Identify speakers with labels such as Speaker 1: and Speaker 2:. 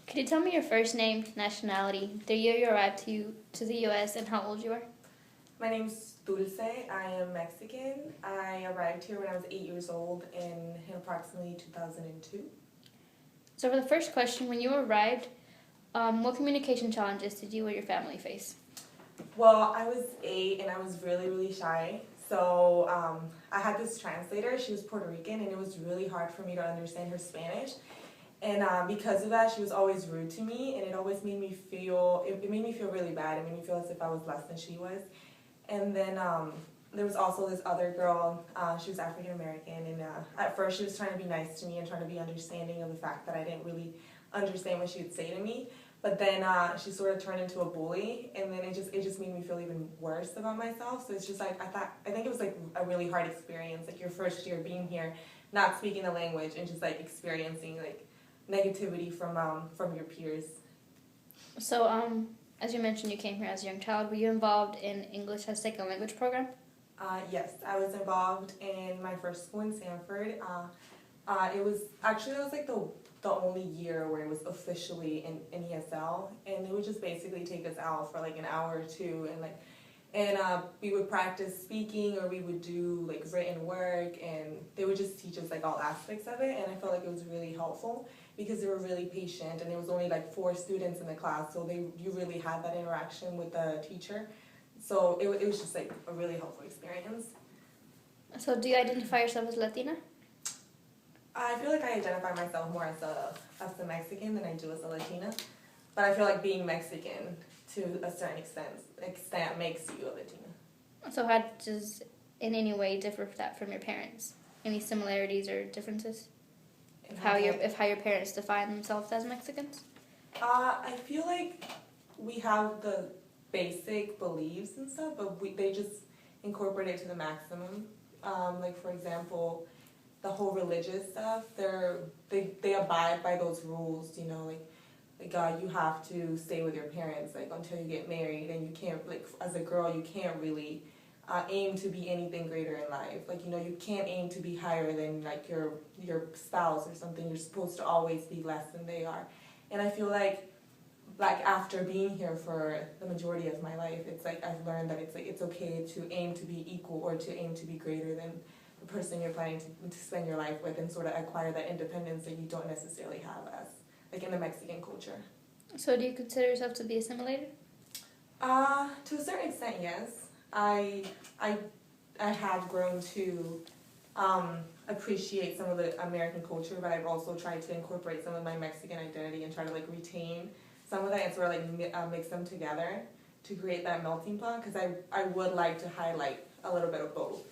Speaker 1: Could you tell me your first name, nationality, the year you arrived to the U.S., and how old you are?
Speaker 2: My name's Dulce. I am Mexican. I arrived here when I was 8 years old in approximately 2002.
Speaker 1: So for the first question, when you arrived, what communication challenges did you or your family face?
Speaker 2: Well, I was 8 and I was really, really shy. So I had this translator. She was Puerto Rican, and it was really hard for me to understand her Spanish. And because of that, she was always rude to me, and it always made me feel, it made me feel really bad. It made me feel as if I was less than she was. And then there was also this other girl, she was African American, and at first she was trying to be nice to me and trying to be understanding of the fact that I didn't really understand what she would say to me. But then she sort of turned into a bully, and then it just made me feel even worse about myself. So it's just like, I think it was like a really hard experience, like your first year being here, not speaking the language, and just like experiencing like negativity from your peers.
Speaker 1: So, as you mentioned, you came here as a young child. Were you involved in English as second language program?
Speaker 2: Yes, I was involved in my first school in Sanford. It was like the only year where it was officially in ESL, and they would just basically take us out for like an hour or two, and we would practice speaking, or we would do like written work, and they would just teach us like all aspects of it. And I felt like it was really helpful because they were really patient, and there was only like 4 students in the class, so you really had that interaction with the teacher. So it was just like a really helpful experience.
Speaker 1: So do you identify yourself as Latina?
Speaker 2: I feel like I identify myself more as a Mexican than I do as a Latina, but I feel like being Mexican to a certain extent makes you a Latina.
Speaker 1: So how does in any way differ that from your parents? Any similarities or differences? How your parents define themselves as Mexicans?
Speaker 2: I feel like we have the basic beliefs and stuff, but they just incorporate it to the maximum. Like for example, the whole religious stuff. They abide by those rules. You know, you have to stay with your parents like until you get married, and you can't, like, as a girl, you can't really aim to be anything greater in life. Like, you know, you can't aim to be higher than like your spouse or something. You're supposed to always be less than they are. And I feel like after being here for the majority of my life, it's like I've learned that it's okay to aim to be equal or to aim to be greater than the person you're planning to spend your life with, and sort of acquire that independence that you don't necessarily have as like in the Mexican culture.
Speaker 1: So do you consider yourself to be assimilated?
Speaker 2: To a certain extent, yes. I have grown to appreciate some of the American culture, but I've also tried to incorporate some of my Mexican identity and try to like retain some of that and sort of like mix them together to create that melting pot, because I would like to highlight a little bit of both.